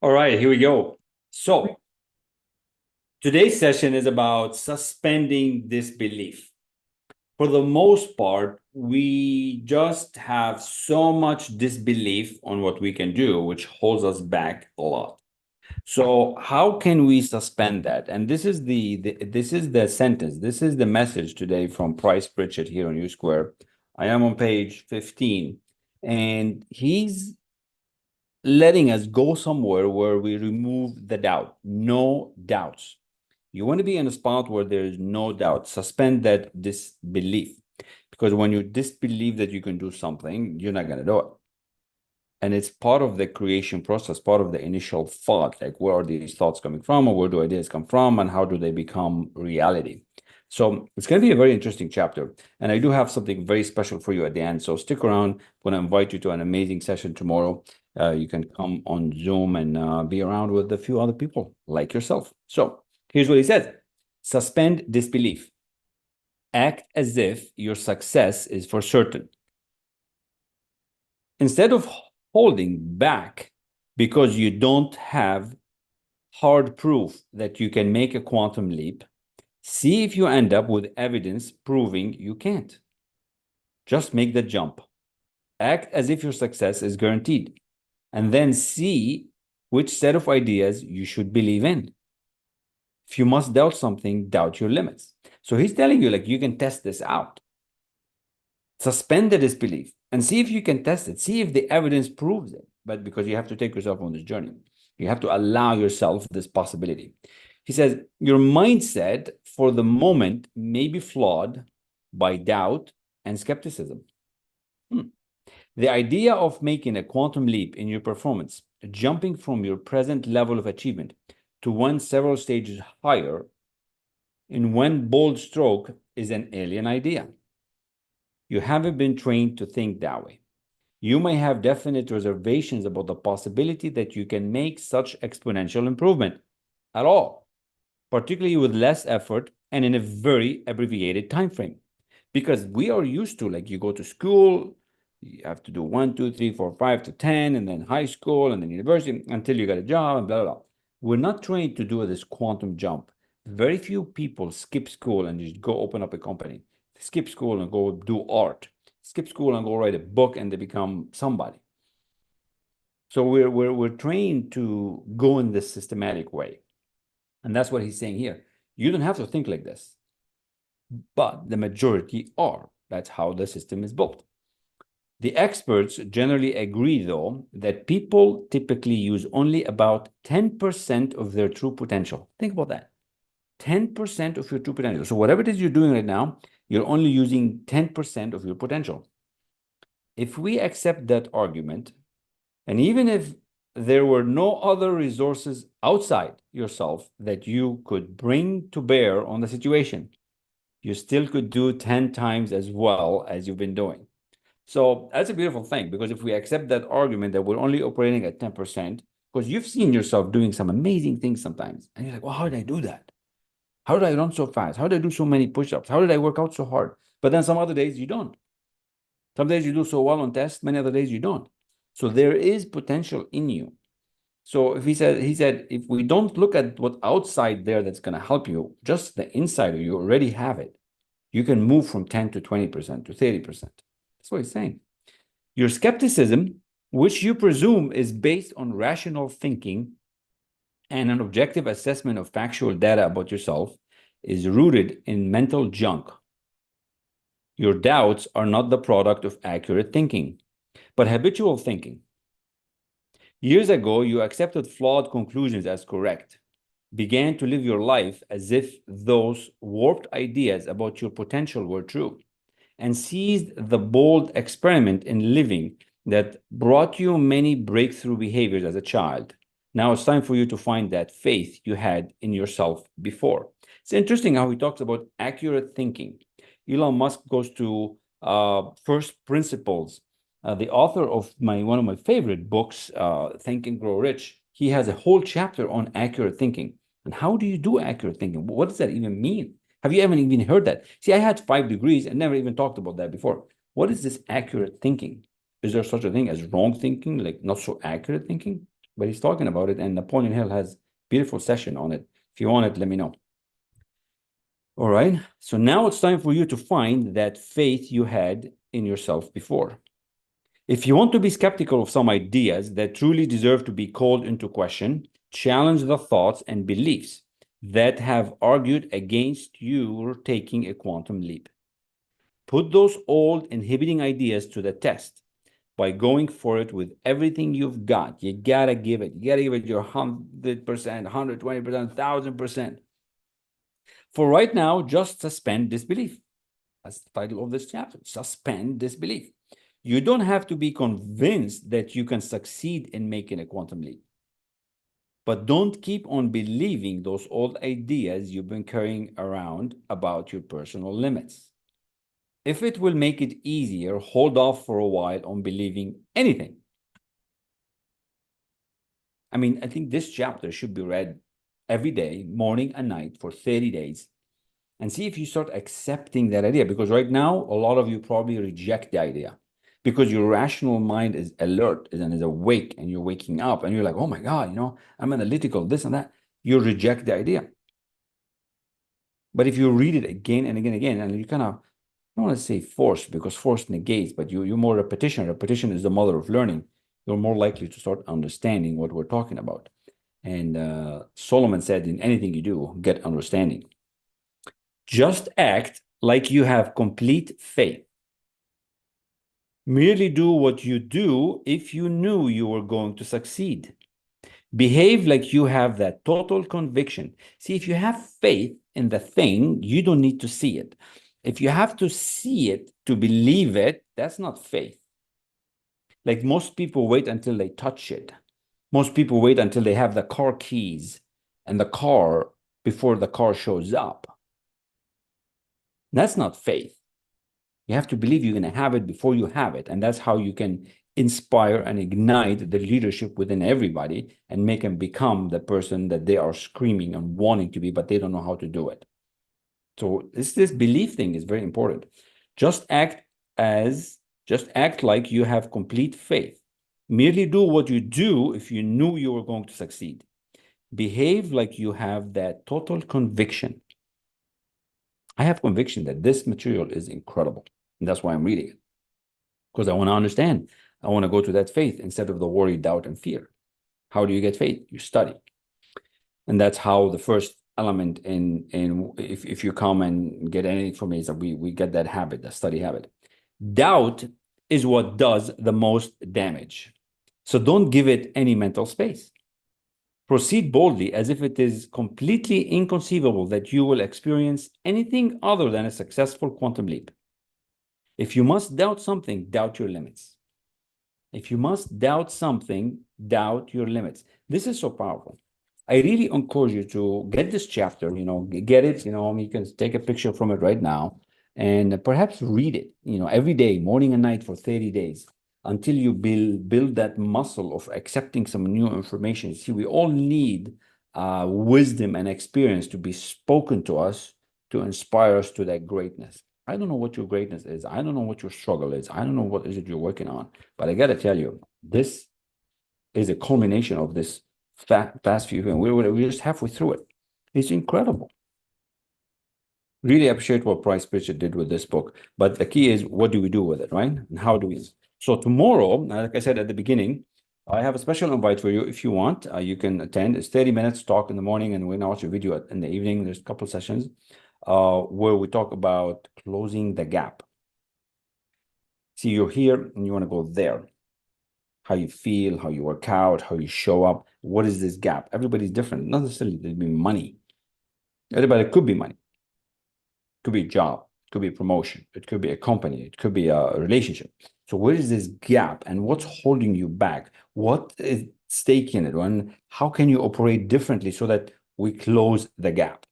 All right, here we go. So today's session is about suspending disbelief. For the most part, we just have so much disbelief on what we can do, which holds us back a lot. So how can we suspend that? And this is the sentence. This is the message today from Pritchett here on U Square. I am on page 15, and he's letting us go somewhere where we remove the doubt. No doubts. You want to be in a spot where there is no doubt. Suspend that disbelief. Because when you disbelieve that you can do something, you're not going to do it. And it's part of the creation process, part of the initial thought. Like, where are these thoughts coming from, or where do ideas come from, and how do they become reality? So it's going to be a very interesting chapter. And I do have something very special for you at the end. So stick around. I'm going to invite you to an amazing session tomorrow. You can come on Zoom and be around with a few other people like yourself. So here's what he says: suspend disbelief. Act as if your success is for certain. Instead of holding back because you don't have hard proof that you can make a quantum leap, see if you end up with evidence proving you can't. Just make the jump. Act as if your success is guaranteed, and then see which set of ideas you should believe in. If you must doubt something, doubt your limits. So he's telling you, like, you can test this out. Suspend the disbelief and see if you can test it. See if the evidence proves it. But because you have to take yourself on this journey, you have to allow yourself this possibility. He says, your mindset for the moment may be flawed by doubt and skepticism. The idea of making a quantum leap in your performance, jumping from your present level of achievement to one several stages higher in one bold stroke, is an alien idea. You haven't been trained to think that way. You may have definite reservations about the possibility that you can make such exponential improvement at all, particularly with less effort and in a very abbreviated time frame. Because we are used to, like, you go to school, you have to do 1, 2, 3, 4, 5 to 10, and then high school, and then university until you get a job, and blah, blah, blah. We're not trained to do this quantum jump. Very few people skip school and just go open up a company, skip school and go do art, skip school and go write a book, and they become somebody. So we're trained to go in this systematic way. And that's what he's saying here. You don't have to think like this, but the majority are. That's how the system is built. The experts generally agree, though, that people typically use only about 10% of their true potential. Think about that. 10% of your true potential. So whatever it is you're doing right now, you're only using 10% of your potential. If we accept that argument, and even if there were no other resources outside yourself that you could bring to bear on the situation, you still could do 10 times as well as you've been doing. So that's a beautiful thing, because if we accept that argument that we're only operating at 10%, because you've seen yourself doing some amazing things sometimes, and you're like, well, how did I do that? How did I run so fast? How did I do so many push-ups? How did I work out so hard? But then some other days you don't. Some days you do so well on tests, many other days you don't. So there is potential in you. So if he said, if we don't look at what outside there that's going to help you, just the inside of you already have it. You can move from 10 to 20% to 30%. That's what he's saying. Your skepticism, which you presume is based on rational thinking and an objective assessment of factual data about yourself, is rooted in mental junk. Your doubts are not the product of accurate thinking, but habitual thinking. Years ago, you accepted flawed conclusions as correct, began to live your life as if those warped ideas about your potential were true, and seized the bold experiment in living that brought you many breakthrough behaviors as a child. Now it's time for you to find that faith you had in yourself before. It's interesting how he talks about accurate thinking. Elon Musk goes to first principles. The author of one of my favorite books, Think and Grow Rich, he has a whole chapter on accurate thinking. And how do you do accurate thinking? What does that even mean? Have you ever even heard that? See, I had 5 degrees and never even talked about that before. What is this accurate thinking? Is there such a thing as wrong thinking, like not so accurate thinking? but he's talking about it, and Napoleon Hill has beautiful session on it. If you want it, let me know. All right. So now it's time for you to find that faith you had in yourself before. If you want to be skeptical of some ideas that truly deserve to be called into question, challenge the thoughts and beliefs that have argued against you taking a quantum leap. Put those old inhibiting ideas to the test by going for it with everything you've got. You gotta give it. You gotta give it your 100%, 120%, 1,000%. For right now, just suspend disbelief. That's the title of this chapter. Suspend disbelief. You don't have to be convinced that you can succeed in making a quantum leap. But don't keep on believing those old ideas you've been carrying around about your personal limits. If it will make it easier, hold off for a while on believing anything. I mean, I think this chapter should be read every day, morning and night, for 30 days, and see if you start accepting that idea. Because right now, a lot of you probably reject the idea because your rational mind is alert and is awake, and you're waking up and you're like, oh my God, I'm analytical, this and that. You reject the idea. But if you read it again and again and again, and you kind of, I don't want to say force, because force negates, but you're more repetition. Repetition is the mother of learning. You're more likely to start understanding what we're talking about. And Solomon said, in anything you do, get understanding. Just act like you have complete faith. Merely do what you do if you knew you were going to succeed. Behave like you have that total conviction. See, if you have faith in the thing, you don't need to see it. If you have to see it to believe it, that's not faith. Like most people wait until they touch it. Most people wait until they have the car keys and the car before the car shows up. That's not faith. You have to believe you're going to have it before you have it. And that's how you can inspire and ignite the leadership within everybody and make them become the person that they are screaming and wanting to be, but they don't know how to do it. So this belief thing is very important. Just act like you have complete faith. Merely do what you do if you knew you were going to succeed. Behave like you have that total conviction. I have conviction that this material is incredible. And that's why I'm reading it. Because I want to understand. I want to go to that faith instead of the worry, doubt, and fear. How do you get faith? You study. And that's how the first element if you come and get anything from me is that we get that habit, the study habit. Doubt is what does the most damage. So don't give it any mental space. Proceed boldly as if it is completely inconceivable that you will experience anything other than a successful quantum leap. If you must doubt something, doubt your limits. If you must doubt something, doubt your limits. This is so powerful. I really encourage you to get this chapter, get it, you can take a picture from it right now and perhaps read it, every day, morning and night for 30 days until you build that muscle of accepting some new information. See, we all need wisdom and experience to be spoken to us to inspire us to that greatness. I don't know what your greatness is. I don't know what your struggle is. I don't know what is it you're working on. But I got to tell you, this is a culmination of this past few years. We're just halfway through it. It's incredible. Really appreciate what Pritchett did with this book. But the key is, what do we do with it, right? And how do we? So tomorrow, like I said at the beginning, I have a special invite for you. If you want, you can attend. It's 30 minutes talk in the morning, and we're going to watch a video in the evening. There's a couple of sessions where we talk about closing the gap. See, you're here and you want to go there. How you feel, how you work out, how you show up. What is this gap? Everybody's different. Not necessarily there'd be money. Everybody could be money. It could be a job. It could be a promotion. It could be a company. It could be a relationship. So where is this gap and what's holding you back? What is stake in it? And how can you operate differently so that we close the gap?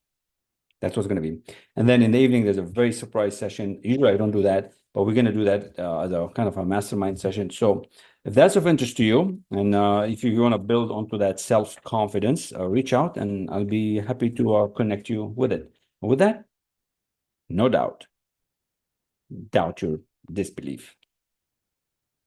That's what's going to be. And then in the evening, there's a very surprise session. Usually I don't do that, but we're going to do that as a kind of a mastermind session. So if that's of interest to you, and if you want to build onto that self-confidence, reach out and I'll be happy to connect you with it. And with that, no doubt, doubt your disbelief.